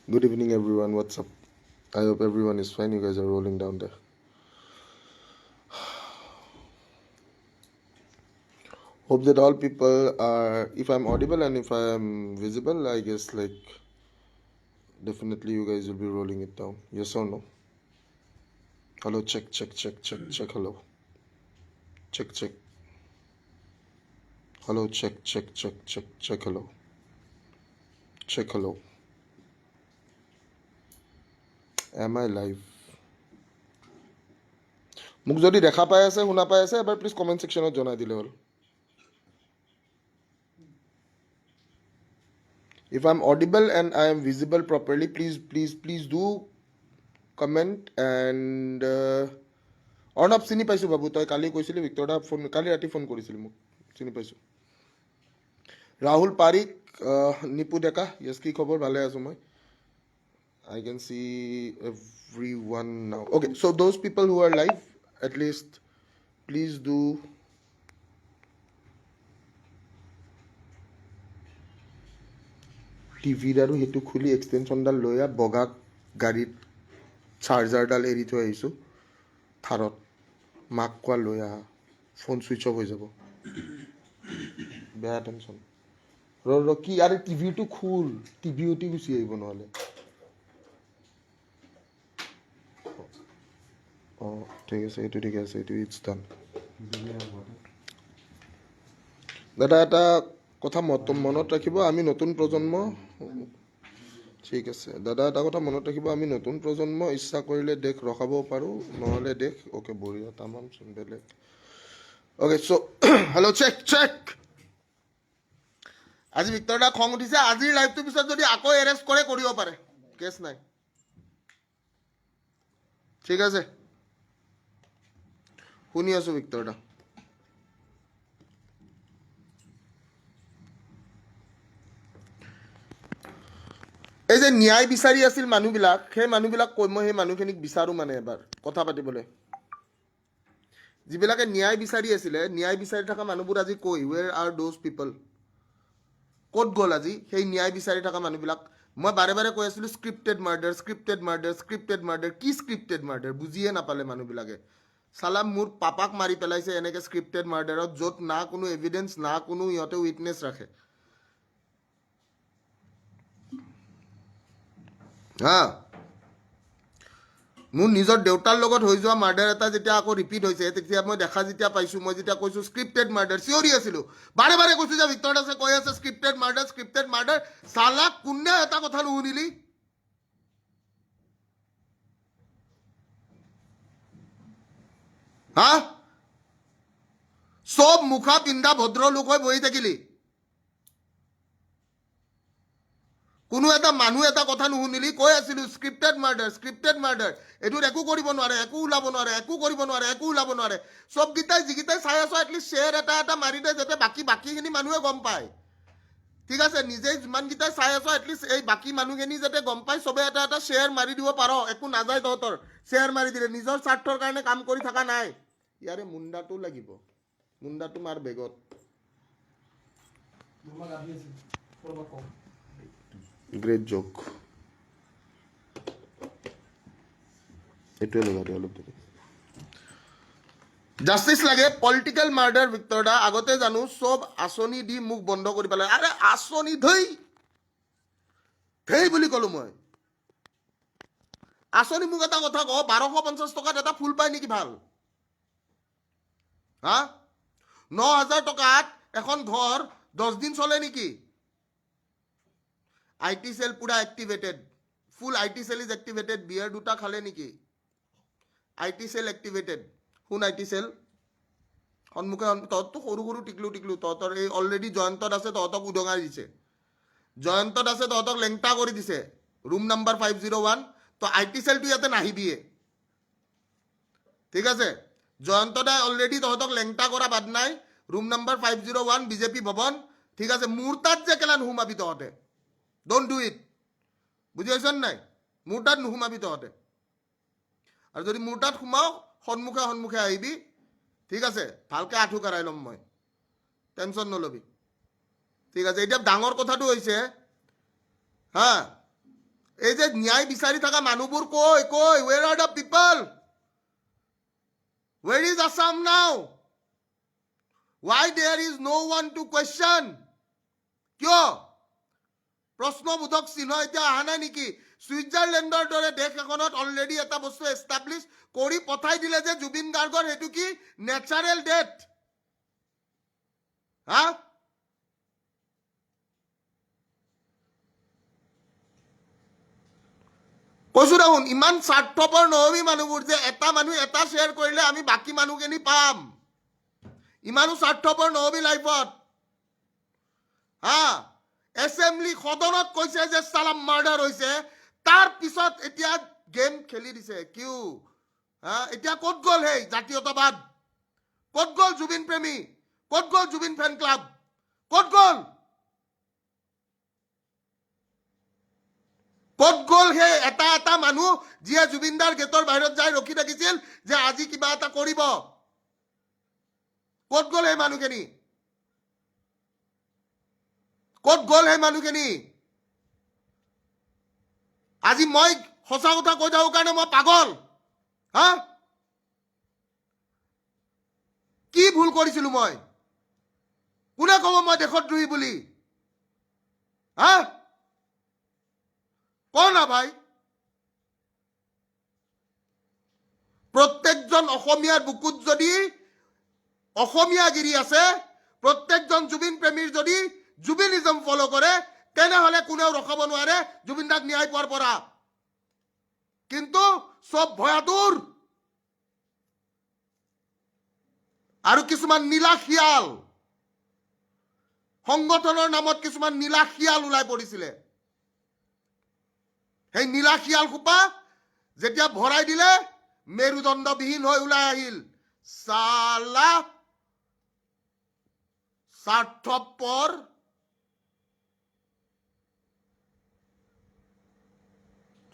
Good evening, everyone. What's up? I hope everyone is fine. You guys are rolling down there. Hope that all people are, if I'm audible and if I am visible, I guess definitely you guys will be rolling it down. Yes or no? Hello, check, check, check, check, check. Hello. Check, check. Hello, check, check, check, check, check. Hello. Check, hello. Am I live? মোক যদি দেখা পাই আছে শুনা পাই আছে এবাৰ please comment সেকশনত জনাই দিলে হ'ল If I'm audible and I am visible properly, please do comment and Arnab চিনি পাইছোঁ বাবু তই কালি কৈছিলি ভিক্টৰদা ফোন কালি ৰাতি ফোন কৰিছিলি মোক চিনি পাইছোঁ ৰাহুল পাৰিক নিপু ডেকা য়েছ কি খবৰ ভালে আছোঁ মই I can see everyone now. Okay, so those people who are live, at least please do টিভিৰ আৰু সেইটো খুলি এক্সটেনশ্যনডাল লৈ বগা গাড়ীত চাৰ্জাৰডাল এৰি থৈ আহিছোঁ থাৰত মাক কোৱা লৈ আহা ফোন ছুইচ অফ হৈ যাব বেয়া টেনশ্যন ৰ কি আৰে টিভিটো খোল টিভি উঠি গুচি আহিব নহ'লে অঁ ঠিক আছে এইটো ঠিকে আছে এইটো ইটছ ডান দাদা এটা কথা মনত ৰাখিব আমি নতুন প্ৰজন্ম ঠিক আছে দাদা এটা কথা মনত ৰাখিব আমি নতুন প্ৰজন্ম ইচ্ছা কৰিলে দেশ ৰখাব পাৰোঁ নহ'লে দেশ অ'কে বঢ়িয়া তামাম চোন বেলেগ okay so' hello' check check আজি ভিক্টৰ দা খং উঠিছে আজিৰ লাইভটোৰ পিছত যদি আকৌ এৰেষ্ট কৰে কৰিব পাৰে কেছ নাই ঠিক আছে শুনি আছোঁ ভিক্টৰ দা এই যে ন্যায় বিচাৰি আছিল মানুহবিলাক সেই মানুহবিলাক কৈ মই সেই মানুহখিনিক বিচাৰোঁ মানে এবাৰ কথা পাতিবলৈ যিবিলাকে ন্যায় বিচাৰি আছিলে ন্যায় বিচাৰি থকা মানুহবোৰ আজি কৈ ৱেৰ আৰ দ'জ পিপল ক'ত গ'ল আজি সেই ন্যায় বিচাৰি থকা মানুহবিলাক মই বাৰে বাৰে কৈ আছিলোঁ scripted murder scripted murder scripted murder কি স্ক্ৰিপ্টেড মাৰ্ডাৰ বুজিয়ে নাপালে মানুহবিলাকে চালা মোৰ পাপাক মাৰি পেলাইছে এনেকৈ স্ক্ৰিপ্টেড মাৰ্ডাৰত য'ত না কোনো এভিডেঞ্চ না কোনো ইহঁতে উইটনেছ ৰাখে হা মোৰ নিজৰ দেউতাৰ লগত হৈ যোৱা মাৰ্ডাৰ এটা যেতিয়া আকৌ ৰিপিট হৈছে তেতিয়া মই দেখা যেতিয়া পাইছোঁ মই যেতিয়া কৈছোঁ স্ক্ৰিপ্টেড মাৰ্ডাৰ চিঞৰি আছিলোঁ বাৰে বাৰে কৈছোঁ যে ভিক্টৰ দাসে কৈ আছে স্ক্ৰিপ্টেড মাৰ্ডাৰ চালা কোনে এটা কথা নুশুনিলি হা চব মুখা পিন্ধা ভদ্ৰলোক হৈ বহি থাকিলি কোনো এটা মানুহ এটা কথা নুশুনিলি কৈ আছিলোঁ স্ক্ৰিপ্টেড মাৰ্ডাৰ এইটোত একো কৰিব নোৱাৰে একো ওলাব নোৱাৰে চবকেইটাই যিকেইটাই চাই আছো এটলিষ্ট শ্বেয়াৰ এটা মাৰি দে যাতে বাকীখিনি মানুহে গম পায় ঠিক আছে নিজে যিমানকেইটাই চাই আছো এটলিষ্ট এই বাকী মানুহখিনি যাতে গম পায় চবে এটা শ্বেয়াৰ মাৰি দিব পাৰ একো নাযায় তহঁতৰ শ্বেয়াৰ মাৰি দিলে নিজৰ স্বাৰ্থৰ কাৰণে কাম কৰি থকা নাই ইয়াৰে মুণ্ডাটো লাগিব মুণ্ডাটো মাৰ বেগত গ্ৰেট জোক এইটোৱে লগা দিয়ে অলপ দেৰি জাষ্টিচ লাগে পলিটিকেল মাৰ্ডাৰ ভিক্টৰ দা আগতে জানো চব আঁচনি দি মোক বন্ধ কৰি পেলাই আৰে আঁচনি ধেই বুলি ক'লো মই আঁচনি মোক এটা কথা কওঁ 1250 টকাত এটা ফুল পায় নেকি ভাল হা 9000 টকাত এখন ঘৰ 10 দিন চলে নেকি IT সেল পুৰা activated full IT cell is activated beer দুটা খালে নেকি IT সেল এক্টিভেটেড শুন IT সেল সন্মুখে তহঁততো সৰু টিকলু তহঁতৰ এই অলৰেডি জয়ন্তত আছে তহঁতক উদঙাই দিছে জয়ন্তত আছে তহঁতক লেংটা কৰি দিছে ৰুম নাম্বাৰ 501 তো IT সেলটো ইয়াতে নাহিবিয়ে ঠিক আছে জয়ন্তদাই অলৰেডি তহঁতক লেংটা কৰা বাদ নাই ৰুম নাম্বাৰ 501 বিজেপি ভৱন ঠিক আছে মোৰ তাত যে কেলা নুসুমাবি তহঁতে ডোন্ট ডু ইট বুজি পাইছ নাই মোৰ তাত নুসুমাবি তহঁতে আৰু যদি মোৰ তাত সোমাও সন্মুখে আহিবি ঠিক আছে ভালকে আঁঠু কাঢ়াই ল'ম মই টেনশ্যন নলবি ঠিক আছে এতিয়া ডাঙৰ কথাটো হৈছে হা এই যে ন্যায় বিচাৰি থকা মানুহবোৰ কৈ কৈ where are the people? Where is Assam now? Why there is no one to question? কিয় প্ৰশ্নবোধক চিহ্ন এতিয়া অহা নাই নেকি? ছুইজাৰলেণ্ডৰ দৰে দেশ এখনত অলৰেডি এটা বস্তু এষ্টাব্লিছ কৰি পঠাই দিলে যে জুবিন গাৰ্গৰ সেইটো কি নেচাৰেল ডেথ। হা কৈছো দেখোন, ইমান স্বাৰ্থপৰ নহবি মানুহবোৰ যে এটা মানুহ এটা শ্বেয়াৰ কৰিলে আমি বাকী মানুহখিনি পাম। ইমানো স্বাৰ্থপৰ নহবি লাইফত। হা এছেম্বলি সদনত কৈছে যে চালাম মাৰ্ডাৰ হৈছে, তাৰ পিছত এতিয়া গেম খেলি দিছে কিউ। হা এতিয়া ক'ত গ'ল সেই জাতীয়তাবাদ? ক'ত গ'ল জুবিন প্ৰেমী? ক'ত গ'ল জুবিন ফেন ক্লাব? ক'ত গ'ল? ক'ত গ'ল সেই এটা এটা মানুহ যিয়ে জুবিনদাৰ গেটৰ বাহিৰত যাই ৰখি থাকিছিল যে আজি কিবা এটা কৰিব? ক'ত গ'ল সেই মানুহখিনি? ক'ত গ'ল সেই মানুহখিনি? আজি মই সঁচা কথা কৈ থাকোঁ কাৰণে মই পাগল। হা কি ভুল কৰিছিলো মই? কোনে ক'ব মই দেশদ্ৰোহী বুলি? হা ক না ভাই। প্ৰত্যেকজন অসমীয়াৰ বুকুত যদি অসমীয়াগিৰি আছে, প্ৰত্যেকজন জুবিন প্ৰেমীৰ যদি জুবিনিজম ফলো কৰে, তেনেহলে কোনেও ৰখাব নোৱাৰে জুবিন দাক ন্যায় পোৱাৰ পৰা। কিন্তু চব ভয়াতুৰ আৰু কিছুমান নীলা শিয়াল, সংগঠনৰ নামত কিছুমান নীলা শিয়াল ওলাই পৰিছিলে। সেই নীলা শিয়াল সোপা যেতিয়া ভৰাই দিলে মেৰুদণ্ডবিহীন হৈ ওলাই আহিল। সালা স্বাৰ্থপৰ,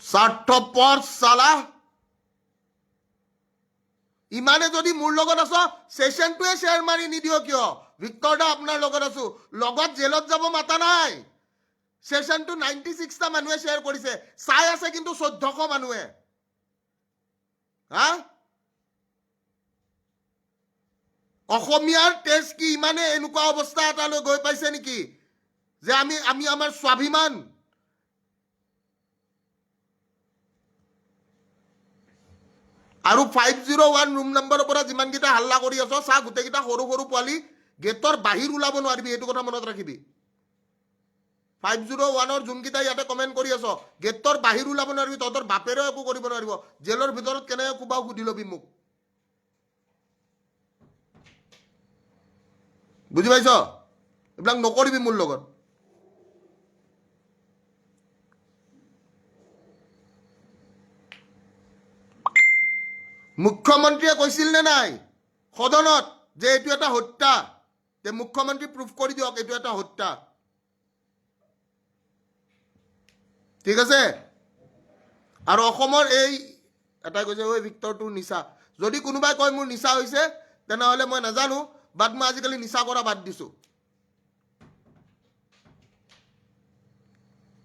স্বাৰ্থপৰ সালা। ইমানে যদি মোৰ লগত আছ সেশনটোৱে শ্বেয়াৰ মাৰি নিদিও কিয়? ভিক্টৰ দা আপোনাৰ লগত আছো, লগত জেলত যাব মাতা নাই। সেশনটো 96টা মানুহে শ্বেয়াৰ কৰিছে, চাই আছে কিন্তু 1400 মানুহে। হা অসমীয়াৰ তেজ কি ইমানে এনেকুৱা অৱস্থা এটালৈ গৈ পাইছে নেকি যে আমি আমাৰ স্বাভিমান আৰু 501 ৰুম নম্বৰৰ পৰা যিমানকেইটা হাল্লা কৰি আছ, চা গোটেইকেইটা সৰু সৰু পোৱালি, গেটৰ বাহিৰ ওলাব নোৱাৰিবি, এইটো কথা মনত ৰাখিবি। 501ৰ যোনকেইটা ইয়াতে কমেণ্ট কৰি আছ, গেটৰ বাহিৰ ওলাব নোৱাৰিবি, তহঁতৰ বাপেৰেও একো কৰিব নোৱাৰিব। জেলৰ ভিতৰত কেনেকৈ কোবাও সুধি লবি মোক। বুজি পাইছ? এইবিলাক নকৰিবি মোৰ লগত। মুখ্যমন্ত্ৰীয়ে কৈছিল নে নাই সদনত যে এইটো এটা হত্যা? যে মুখ্যমন্ত্ৰী প্ৰুফ কৰি দিয়ক এইটো এটা হত্যা। ঠিক আছে? আৰু অসমৰ এই এটাই কৈছে ঐ ভিক্টৰ তোৰ নিচা। যদি কোনোবাই কয় মোৰ নিচা হৈছে তেনেহলে মই নাজানো, বাট মই আজিকালি নিচা কৰা বাদ দিছো।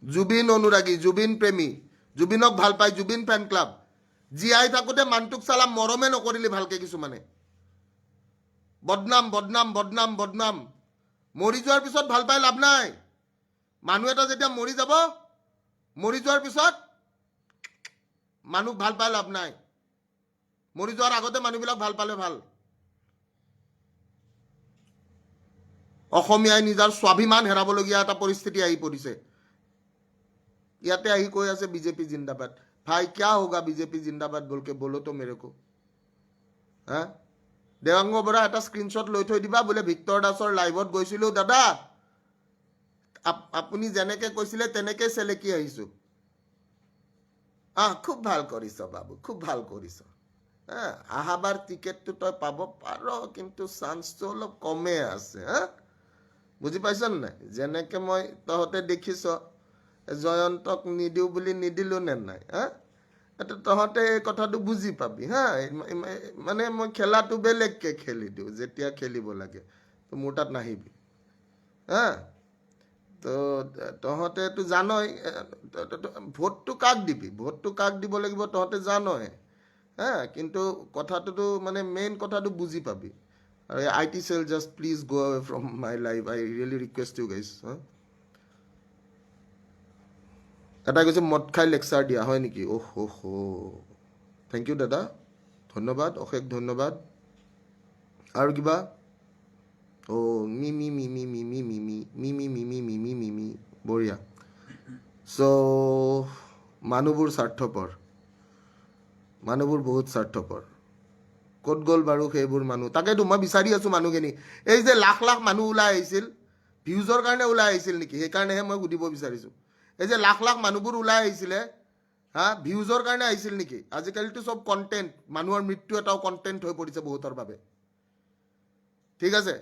জুবিন অনুৰাগী, জুবিন প্ৰেমী, জুবিনক ভাল পায়, জুবিন ফেন ক্লাব। জীয়াই থাকোঁতে মানটুক চালাম মৰমে নকৰিলে ভালকে কিছুমানে। বদনাম বদনাম বদনাম বদনাম। মৰি যোৱাৰ পিছত ভাল পাই লাভ নাই। মানুহ এটা যেতিয়া মৰি যাব, মৰি যোৱাৰ পিছত মানুহ ভাল পাই লাভ নাই। মৰি যোৱাৰ আগতে মানুহবিলাক ভাল পালে ভাল। অসমীয়াই নিজৰ স্বাভিমান হেৰাবলগীয়া এটা পৰিস্থিতি আহি পৰিছে। ইয়াতে আহি কৈ আছে বিজেপি জিন্দাবাদ। ভাই क्या होगा बीजेपी जिंदाबाद बोल के बोलो तो मेरे को। হা দেৱাংগ বৰা এটা স্ক্ৰীনশ্বট লৈ থৈ দিবা, বোলে ভিক্টৰ দাসৰ লাইভত গৈছিলো দাদা, আপুনি যেনেকে কৈছিলে তেনেকে চেলেকি আহিছো। খুব ভাল কৰিছ বাবু, খুব ভাল কৰিছ। আহাবাৰ টিকেটটো তই পাব পাৰ, কিন্তু চান্সটো অলপ কমে আছে। বুজি পাইছ নাই? যেনেকে মই তহঁতে দেখিছ জয়ন্তক নিদিওঁ বুলি নিদিলো নে নাই? তহঁতে এই কথাটো বুজি পাবি। মানে মই খেলাটো বেলেগকে খেলি দিওঁ যেতিয়া খেলিব লাগে, তো মোৰ তাত নাহিবি। তো তহঁতেতো জানই ভোটটো কাক দিবি, ভোটটো কাক দিব লাগিব তহঁতে জানই। হা, কিন্তু কথাটোতো মানে মেইন কথাটো বুজি পাবি। আৰু I T cell just please go' away from my life, I really request you guys. এটা কৈছে মদ খাই লেকচাৰ দিয়া হয় নেকি? অহ' থেংক ইউ দাদা, ধন্যবাদ, অশেষ ধন্যবাদ। আৰু কিবা? অ' মিমি মিমি মিমি মিমি মিমি মিমি মিমি মিমি বঢ়িয়া। চ' মানুহবোৰ স্বাৰ্থপৰ, মানুহবোৰ বহুত স্বাৰ্থপৰ। ক'ত গ'ল বাৰু সেইবোৰ মানুহ? তাকেতো মই বিচাৰি আছো মানুহখিনি। এই যে লাখ লাখ মানুহ ওলাই আহিছিল, ভিউজৰ কাৰণে ওলাই আহিছিল নেকি? সেইকাৰণেহে মই সুধিব বিচাৰিছো। এই যে লাখ লাখ মানুহবোৰ ওলাই আহিছিলে, হা, ভিউজৰ কাৰণে আহিছিল নেকি? আজিকালিতো চব কণ্টেণ্ট, মানুহৰ মৃত্যু এটাও কণ্টেণ্ট হৈ পৰিছে বহুতৰ বাবে। ঠিক আছে,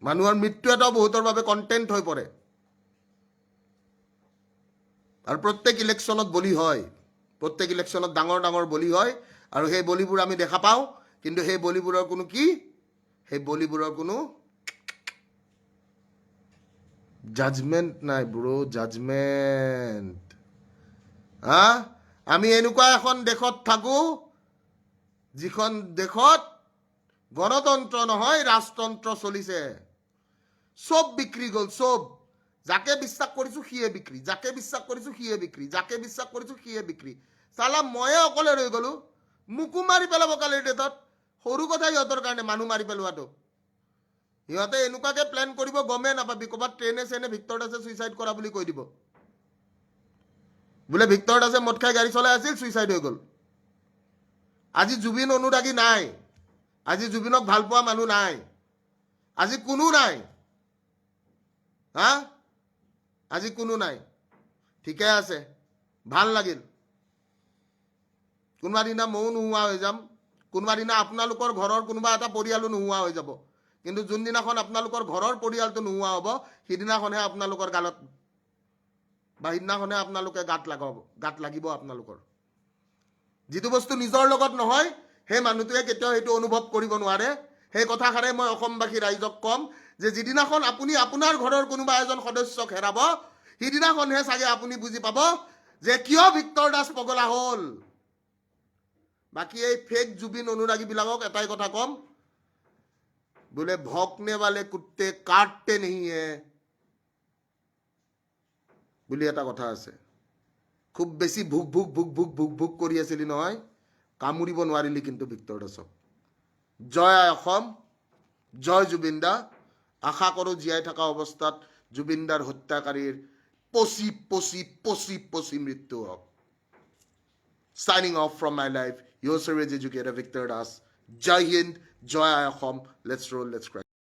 মানুহৰ মৃত্যু এটাও বহুতৰ বাবে কণ্টেণ্ট হৈ পৰে। আৰু প্ৰত্যেক ইলেকশ্যনত বলি হয়, প্ৰত্যেক ইলেকশ্যনত ডাঙৰ ডাঙৰ বলি হয়। আৰু সেই বলিবোৰ আমি দেখা পাওঁ, কিন্তু সেই বলিবোৰৰ কোনো কি, সেই বলিবোৰৰ কোনো জাজমেণ্ট নাই ব্ৰো, জাজমেণ্ট। হা, আমি এনেকুৱা এখন দেশত থাকো, যিখন দেশত গণতন্ত্ৰ নহয় ৰাজতন্ত্ৰ চলিছে। চব বিক্ৰী গ'ল, চব। যাকে বিশ্বাস কৰিছো সিয়ে বিক্ৰী, যাকে বিশ্বাস কৰিছো সিয়ে বিক্ৰী, যাকে বিশ্বাস কৰিছো সিয়ে বিক্ৰী। চালা ময়ে অকলে ৰৈ গ'লো, মোকো মাৰি পেলাব কালিৰ ডেটত। সৰু কথা সিহঁতৰ কাৰণে মানুহ মাৰি পেলোৱাটো। সিহঁতে এনেকুৱাকে প্লেন কৰিব গমেই নাপাবি, ক'ৰবাত ট্ৰেইনে চেনে ভিক্টৰ দাসে চুইচাইড কৰা বুলি কৈ দিব। বোলে ভিক্টৰ দাসে মদ খাই গাড়ী চলাই আছিল, চুইচাইড হৈ গ'ল। আজি জুবিন অনুৰাগী নাই, আজি জুবিনক ভাল পোৱা মানুহ নাই, আজি কোনো নাই। হা, আজি কোনো নাই। ঠিকে আছে, ভাল লাগিল। কোনোবা দিনা ময়ো নোহোৱা হৈ যাম, কোনোবা দিনা আপোনালোকৰ ঘৰৰ কোনোবা এটা পৰিয়ালো নোহোৱা হৈ যাব। কিন্তু যোনদিনাখন আপোনালোকৰ ঘৰৰ পৰিয়ালটো নোহোৱা হ'ব, সিদিনাখনহে আপোনালোকৰ গালত, বা সিদিনাখনহে আপোনালোকে গাত লাগিব আপোনালোকৰ। যিটো বস্তু নিজৰ লগত নহয়, সেই মানুহটোৱে কেতিয়াও সেইটো অনুভৱ কৰিব নোৱাৰে। সেই কথাষাৰে মই অসমবাসী ৰাইজক ক'ম, যে যিদিনাখন আপুনি আপোনাৰ ঘৰৰ কোনোবা এজন সদস্যক হেৰাব, সিদিনাখনহে চাগে আপুনি বুজি পাব যে কিয় ভিক্টৰ দাস পগলা হ'ল। বাকী এই ফেক জুবিন অনুৰাগীবিলাকক এটাই কথা ক'ম, বোলে ভকনে वाले কুত্তে কাটতে नहीं है বুলি এটা কথা আছে। খুব বেছি ভুক ভুক ভুক ভুক ভুক ভুক কৰি আছিলি নহয়, কামুৰিব নোৱাৰিলি কিন্তু ভিক্টৰ দাসক। জয় অসম, জয় জুবিন দা। আশা কৰোঁ জীয়াই থকা অৱস্থাত জুবিন দাৰ হত্যাকাৰীৰ পচি মৃত্যু হওক। Signing off from my life, your service educator Victor Das. Jai Hind, Joy Ahom. Let's roll, let's crack.